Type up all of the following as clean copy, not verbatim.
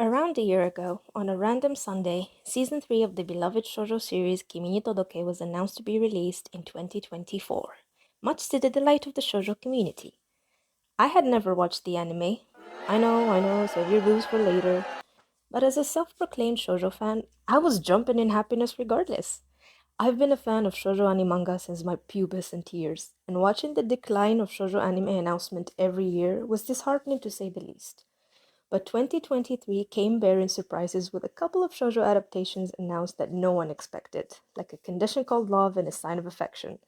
Around a year ago, on a random Sunday, Season 3 of the beloved shoujo series Kimi Todoke was announced to be released in 2024, much to the delight of the shoujo community. I had never watched the anime. I know, save your booze for later. But as a self-proclaimed shoujo fan, I was jumping in happiness regardless. I've been a fan of shoujo anime manga since my pubescent years, and watching the decline of shoujo anime announcement every year was disheartening to say the least. But 2023 came bearing surprises with a couple of shoujo adaptations announced that no one expected, like A Condition Called Love and A Sign of Affection.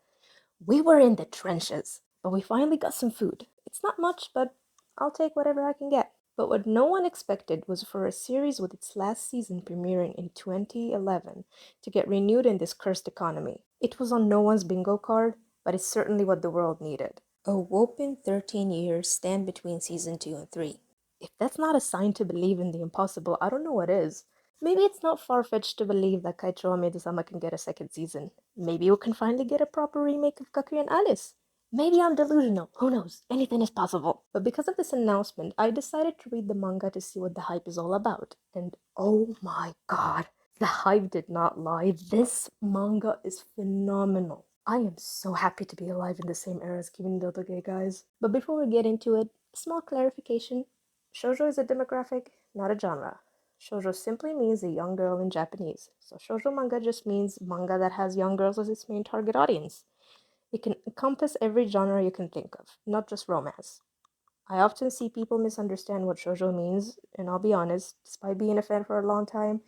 We were in the trenches, but we finally got some food. It's not much, but I'll take whatever I can get. But what no one expected was for a series with its last season premiering in 2011 to get renewed in this cursed economy. It was on no one's bingo card, but it's certainly what the world needed. A whopping 13 years stand between season 2 and 3. If that's not a sign to believe in the impossible, I don't know what is. Maybe it's not far-fetched to believe that Kaicho Amedesama can get a second season. Maybe we can finally get a proper remake of Kakuya and Alice. Maybe I'm delusional. Who knows? Anything is possible. But because of this announcement, I decided to read the manga to see what the hype is all about. And oh my god, the hype did not lie. This manga is phenomenal. I am so happy to be alive in the same era as Kimi no Todoke, guys. But before we get into it, small clarification. Shoujo is a demographic, not a genre. Shoujo simply means a young girl in Japanese, so shoujo manga just means manga that has young girls as its main target audience. It can encompass every genre you can think of, not just romance. I often see people misunderstand what shoujo means, and I'll be honest, despite being a fan for a long time,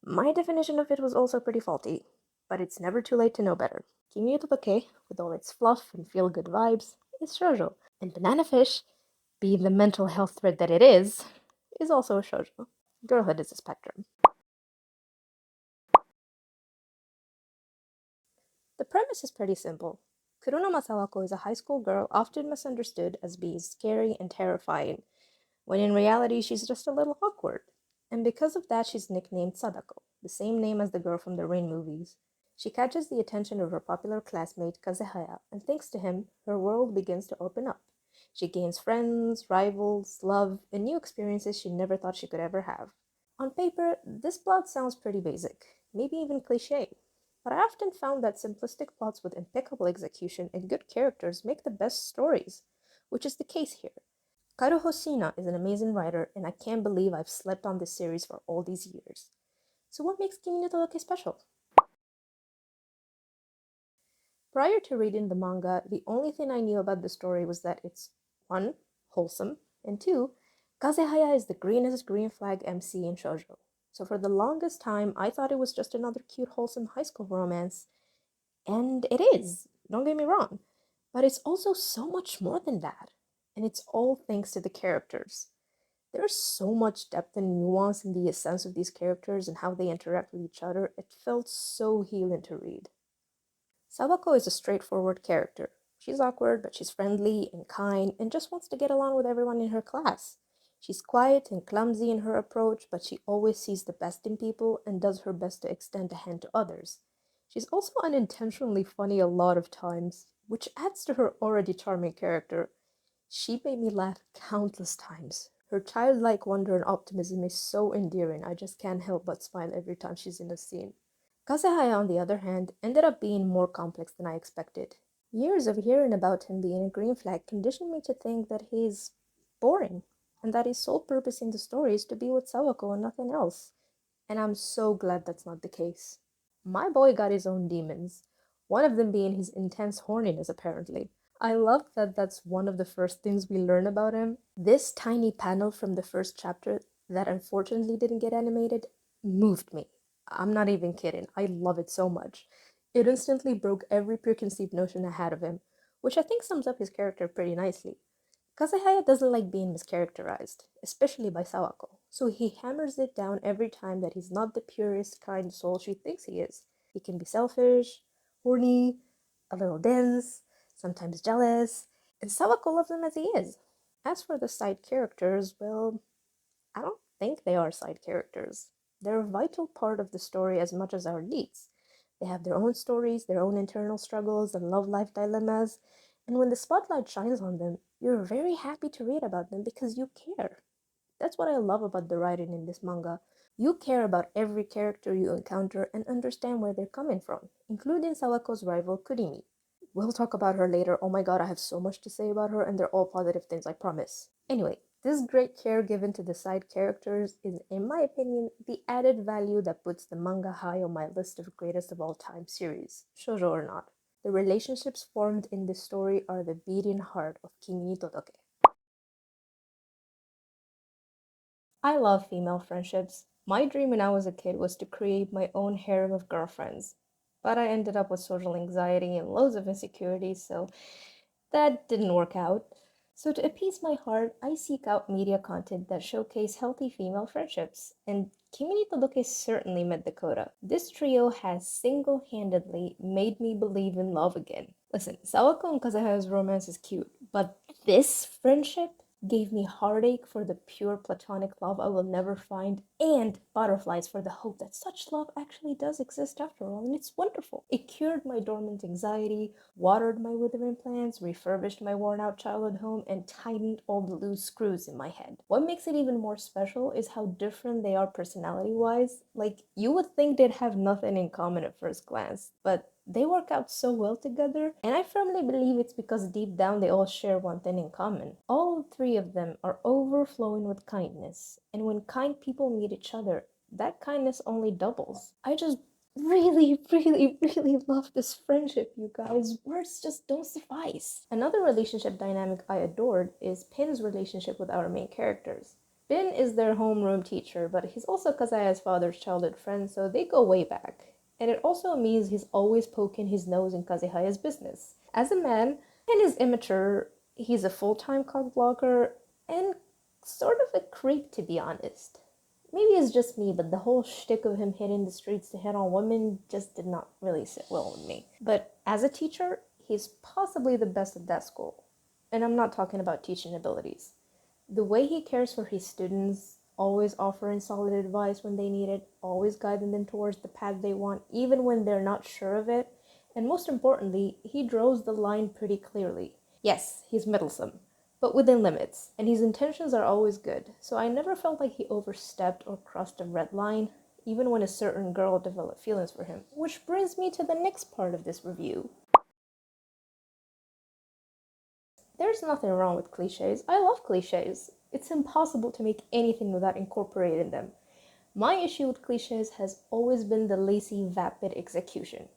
my definition of it was also pretty faulty. But it's never too late to know better. Kimi no Todoke, with all its fluff and feel-good vibes, is shoujo, and Banana Fish, being the mental health thread that it is also a shoujo. Girlhood is a spectrum. The premise is pretty simple. Kuruno Masawako is a high school girl often misunderstood as being scary and terrifying, when in reality she's just a little awkward. And because of that, she's nicknamed Sadako, the same name as the girl from the Rain movies. She catches the attention of her popular classmate Kazehaya, and thanks to him, her world begins to open up. She gains friends, rivals, love, and new experiences she never thought she could ever have. On paper, this plot sounds pretty basic, maybe even cliche, but I often found that simplistic plots with impeccable execution and good characters make the best stories, which is the case here. Kaoru Hoshina is an amazing writer, and I can't believe I've slept on this series for all these years. So what makes Kimi no Todoke special? Prior to reading the manga, the only thing I knew about the story was that it's 1. Wholesome, and 2. Kazehaya is the greenest green flag MC in shoujo. So for the longest time, I thought it was just another cute, wholesome high school romance. And it is, don't get me wrong. But it's also so much more than that. And it's all thanks to the characters. There's so much depth and nuance in the essence of these characters and how they interact with each other. It felt so healing to read. Sawako is a straightforward character. She's awkward, but she's friendly and kind and just wants to get along with everyone in her class. She's quiet and clumsy in her approach, but she always sees the best in people and does her best to extend a hand to others. She's also unintentionally funny a lot of times, which adds to her already charming character. She made me laugh countless times. Her childlike wonder and optimism is so endearing, I just can't help but smile every time she's in a scene. Kazehaya, on the other hand, ended up being more complex than I expected. Years of hearing about him being a green flag conditioned me to think that he's boring, and that his sole purpose in the story is to be with Sawako and nothing else. And I'm so glad that's not the case. My boy got his own demons, one of them being his intense horniness, apparently. I love that that's one of the first things we learn about him. This tiny panel from the first chapter that unfortunately didn't get animated moved me. I'm not even kidding. I love it so much. It instantly broke every preconceived notion I had of him, which I think sums up his character pretty nicely. Kazehaya doesn't like being mischaracterized, especially by Sawako, so he hammers it down every time that he's not the purest, kind soul she thinks he is. He can be selfish, horny, a little dense, sometimes jealous, and Sawako loves him as he is. As for the side characters, well, I don't think they are side characters. They're a vital part of the story as much as our leads. They have their own stories, their own internal struggles and love life dilemmas, and when the spotlight shines on them, you're very happy to read about them because you care. That's what I love about the writing in this manga. You care about every character you encounter and understand where they're coming from, including Sawako's rival Kurimi. We'll talk about her later. Oh my god, I have so much to say about her, and they're all positive things, I promise. Anyway, this great care given to the side characters is, in my opinion, the added value that puts the manga high on my list of greatest of all time series, shojo or not. The relationships formed in this story are the beating heart of Kimi Todoke. I love female friendships. My dream when I was a kid was to create my own harem of girlfriends. But I ended up with social anxiety and loads of insecurities, so that didn't work out. So to appease my heart, I seek out media content that showcase healthy female friendships, and Kimi no Todoke certainly met the quota. This trio has single-handedly made me believe in love again. Listen, Sawako and Kazuha's romance is cute, but this friendship gave me heartache for the pure platonic love I will never find, and butterflies for the hope that such love actually does exist after all, and it's wonderful. It cured my dormant anxiety, watered my withering plants, refurbished my worn out childhood home, and tightened all the loose screws in my head. What makes it even more special is how different they are personality wise. Like, you would think they'd have nothing in common at first glance, but they work out so well together, and I firmly believe it's because deep down they all share one thing in common. All three of them are overflowing with kindness, and when kind people meet each other, that kindness only doubles. I just really love this friendship, you guys. Words just don't suffice. Another relationship dynamic I adored is Pin's relationship with our main characters. Pin is their homeroom teacher, but he's also Kazuya's father's childhood friend, so they go way back. And it also means he's always poking his nose in Kazuhaya's business. As a man, Pin is immature, he's a full-time cock blocker, and sort of a creep, to be honest. Maybe it's just me, but the whole shtick of him hitting the streets to hit on women just did not really sit well with me. But as a teacher, he's possibly the best at that school. And I'm not talking about teaching abilities. The way he cares for his students, always offering solid advice when they need it, always guiding them towards the path they want, even when they're not sure of it. And most importantly, he draws the line pretty clearly. Yes, he's meddlesome, but within limits, and his intentions are always good, so I never felt like he overstepped or crossed a red line, even when a certain girl developed feelings for him. Which brings me to the next part of this review. There's nothing wrong with cliches. I love cliches. It's impossible to make anything without incorporating them. My issue with cliches has always been the lazy, vapid execution.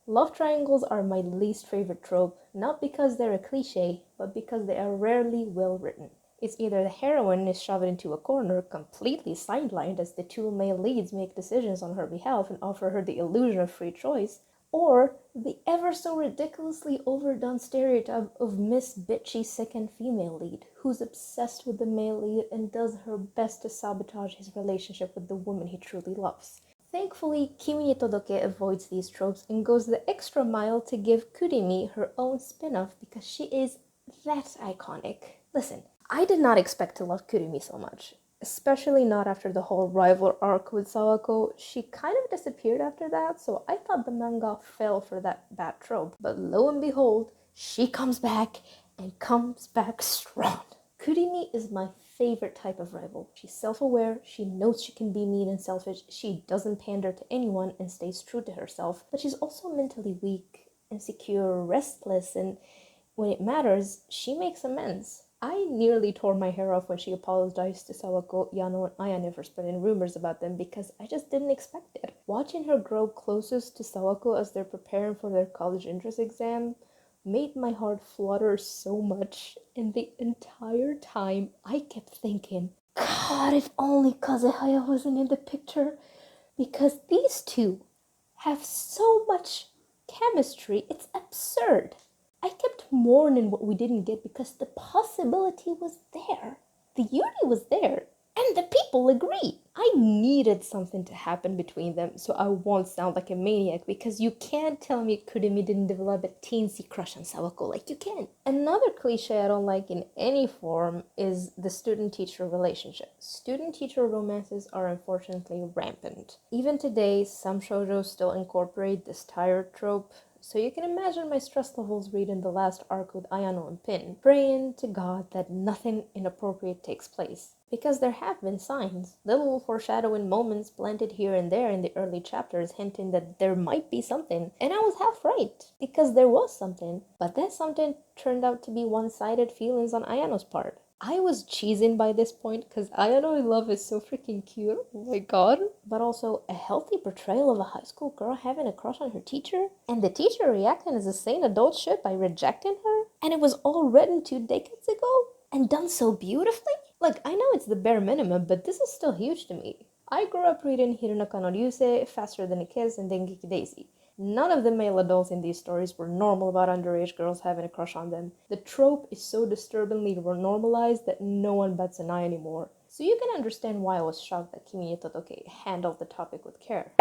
Love triangles are my least favorite trope, not because they're a cliche, but because they are rarely well written. It's either the heroine is shoved into a corner, completely sidelined as the two male leads make decisions on her behalf and offer her the illusion of free choice, or the ever so ridiculously overdone stereotype of Miss Bitchy second female lead, who's obsessed with the male lead and does her best to sabotage his relationship with the woman he truly loves. Thankfully, Kimi no Todoke avoids these tropes and goes the extra mile to give Kurimi her own spin-off because she is that iconic. Listen, I did not expect to love Kurimi so much, especially not after the whole rival arc with Sawako. She kind of disappeared after that, so I thought the manga fell for that bad trope. But lo and behold, she comes back and comes back strong. Kurimi is my favorite type of rival. She's self-aware, she knows she can be mean and selfish, she doesn't pander to anyone and stays true to herself, but she's also mentally weak, insecure, restless, and when it matters, she makes amends. I nearly tore my hair off when she apologized to Sawako, Yano, and Ayane for spreading rumors about them because I just didn't expect it. Watching her grow closest to Sawako as they're preparing for their college entrance exam made my heart flutter so much, and the entire time I kept thinking, God, if only Kazuhaya wasn't in the picture, because these two have so much chemistry, it's absurd. I kept mourning what we didn't get because the possibility was there. The yuri was there, and the people agreed. I needed something to happen between them so I won't sound like a maniac, because you can't tell me Kurimi didn't develop a teensy crush on Sawako like you can. Another cliche I don't like in any form is the student-teacher relationship. Student-teacher romances are unfortunately rampant. Even today, some shoujos still incorporate this tired trope, so you can imagine my stress levels reading the last arc with Ayano and Pin, praying to God that nothing inappropriate takes place. Because there have been signs, little foreshadowing moments planted here and there in the early chapters hinting that there might be something, and I was half right, because there was something, but that something turned out to be one-sided feelings on Ayano's part. I was cheesing by this point because Ayano in love is so freaking cute, oh my god. But also a healthy portrayal of a high school girl having a crush on her teacher, and the teacher reacting as a sane adult should by rejecting her, and it was all written 2 decades ago, and done so beautifully. Like, I know it's the bare minimum, but this is still huge to me. I grew up reading Hirunaka no Ryusei, Faster Than a Kiss, and Dengeki Daisy. None of the male adults in these stories were normal about underage girls having a crush on them. The trope is so disturbingly normalized that no one bats an eye anymore. So you can understand why I was shocked that Kimi and Todoke handled the topic with care.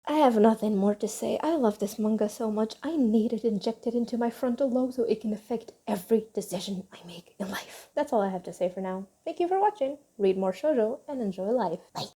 I have nothing more to say. I love this manga so much. I need it injected into my frontal lobe so it can affect every decision I make in life. That's all I have to say for now. Thank you for watching. Read more shoujo and enjoy life. Bye.